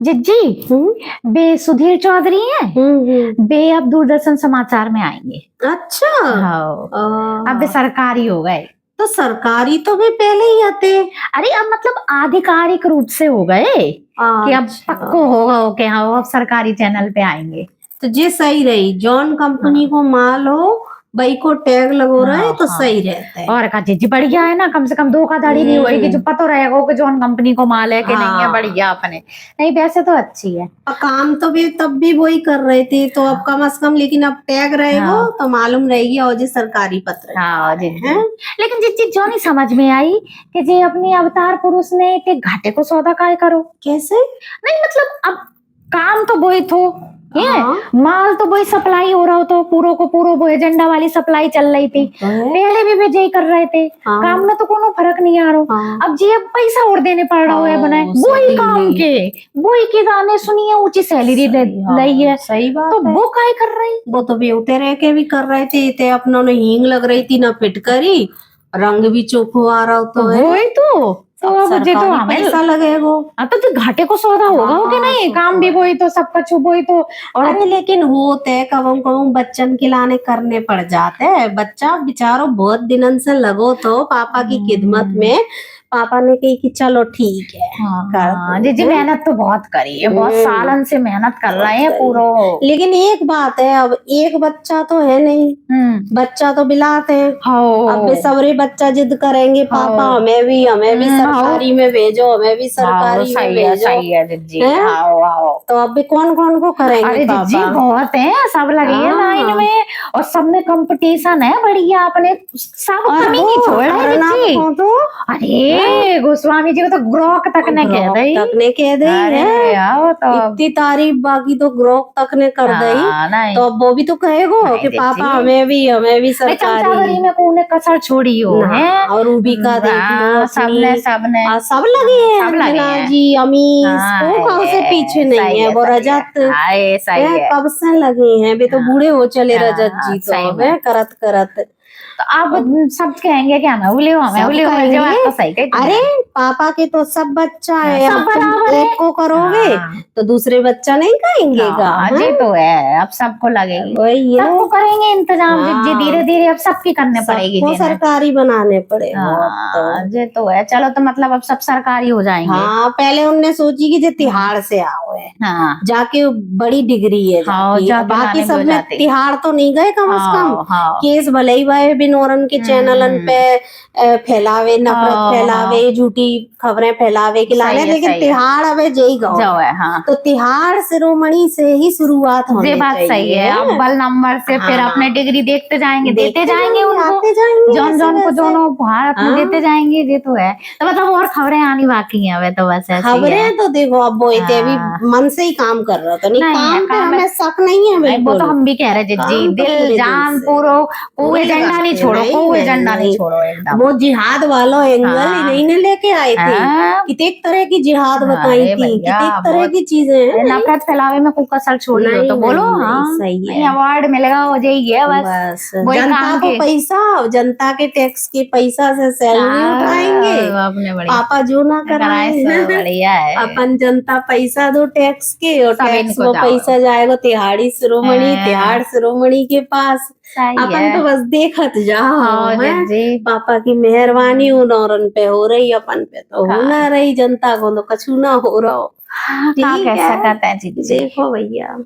जिज्जी, बे सुधीर चौधरी है। बे अब दूरदर्शन समाचार में आएंगे। अच्छा। हाँ, अब बे सरकारी हो गए। तो सरकारी तो वे पहले ही आते। अरे अब मतलब आधिकारिक रूप से हो गए कि अब पक्को होगा कि हाँ अब सरकारी चैनल पे आएंगे। तो ये सही रही, जॉन कंपनी को माल हो भाई को टैग लगो रहे तो सही रहता है। और का जी बढ़िया है ना, कम से कम धोखाधड़ी नहीं होगी, जो पता रहेगा कि जॉन कंपनी को माल है कि नहीं है। बढ़िया अपने नहीं, वैसे तो अच्छी है। काम तो भी तब भी वही कर रहे थे, तो अब कम से कम लेकिन अब टैग रहेगा तो मालूम रहेगी और जी सरकारी पत्र है। लेकिन जिस चीज जो नहीं समझ में आई कि जे अपने अवतार पुरुष ने के घाटे को सौदा काय करो कैसे। नहीं मतलब अब काम तो वही थो, माल तो वही सप्लाई हो रहा तो पूरो को पूरो वो एजेंडा वाली सप्लाई चल रही थी। पहले भी वे कर रहे थे। काम में तो कोनो फर्क नहीं आ रहा। अब जी अब पैसा और देने पड़ रहा है बनाए वही काम के, वही के गाने सुनिए, ऊंची सैलरी ली है। सही बात तो वो काय कर रही, वो तो बेवते रह के भी कर रहे थे। अपनों ने हींग लग रही थी ना फिटकरी, रंग भी चोखो आ रहा तो वही तो अब जे तो हमें पैसा लगेगा। अब तो घाटे को सौदा होगा कि नहीं, काम भी वही तो सब कुछ वही तो। और अरे लेकिन होते कबम कबम बच्चन खिलाने करने पड़ जाते हैं। बच्चा बेचारो बहुत दिनन से लगो तो पापा की खिदमत में, पापा ने कही कि चलो ठीक है। जी मेहनत तो बहुत करी है, बहुत सालन से मेहनत कर रहे हैं पूरा। लेकिन एक बात है, अब एक बच्चा तो है नहीं, बच्चा तो बिलाते हैं। अब बेसब्री बच्चा जिद करेंगे पापा हमें भी सरकारी में भेजो, हमें भी सरकारी में भेजो। सही है जिज्जी। तो अब भी कौन कौन को करेंगे। अरे जिज्जी बहुत है, सब लगे हैं लाइन में और सब में कंपटीशन है बढ़िया, अपने सब कमी नहीं छोड़ रहे जिज्जी। अरे गोस्वामी जी को तो ग्रोक तक ने कह दी है। तो इतनी तारीफ बाकी तो ग्रोक तक ने कर दी, तो अब वो भी तो कहेगो कि पापा हमें भी सरकारी में कोने कसर छोड़ी हो है। और रूबिका देख लो, सबने सब लगे हैं, अंजना जी अमीश को कहाँ से पीछे नहीं है। वो रजत कब से लगे हैं, वे तो बूढ़े हो चले रजत जी तो करत करत। तो आप सब कहेंगे कि हमें उले हो तो सही कही। अरे पापा के तो सब बच्चा है, एक को करोगे तो दूसरे बच्चा नहीं कहेंगे जी तो है, अब सबको लगेगी, सबको करेंगे इंतजाम जी धीरे धीरे अब सबकी करने पड़ेगी, सरकारी बनाने पड़ेगा। जी तो है, चलो तो मतलब अब सब सरकारी हो जाएंगे। हाँ पहले उनने सोची कि जो तिहाड़ से आओ है, जाके बड़ी डिग्री है, बाकी सब में तिहाड़ तो नहीं गए कम से कम। केस भले ही भाई नौरन के चैनलन पे फैलावे, नफरत फैलावे, झूठी खबरें फैलावे के लाने, लेकिन तिहाड़ अब जई गो। तो तिहाड़ शिरोमणि से ही शुरुआत होनी बात चाहिए। सही है, अव्वल नंबर से फिर अपने डिग्री देखते जाएंगे, देते जाएंगे उनको, जौन जौन को दोनों भारत में देते जाएंगे। ये तो है, तो मतलब और खबरें आनी बाकी है। वे तो बस खबरें तो देखो अब वो भी मन से ही काम कर रहा था, नहीं काम पे हमें शक नहीं है। वो तो हम भी कह रहे जी, दिल जान पूरो, कोई एजेंडा नहीं छोड़ो, कोई एजेंडा नहीं छोड़ो एकदम। वो जिहाद वालों एंगल ही नहीं ने लेके आए थे, कितने तरह की जिहाद बताई थी, कितने तरह की चीजें। नफरत फैलावे में कोई कसर छोड़ी हो तो बोलो। सही है, अवार्ड मिलेगा हो जाइए बस। जनता को पैसा, जनता के टैक्स के पैसा से सैलरी उठाएंगे, पापा जो ना कराए। बढ़िया है, अपन जनता पैसा दो टैक्स के, और टैक्स वो पैसा जाएगा तिहाड़ी शिरोमणि, तिहाड़ शिरोमणि के पास। अपन तो बस देखत जाओ, पापा की मेहरबानी उन औरन पे हो रही, अपन पे तो हो ना रही, जनता को तो कछु ना हो रहा हो। ठीक है, देखो भैया।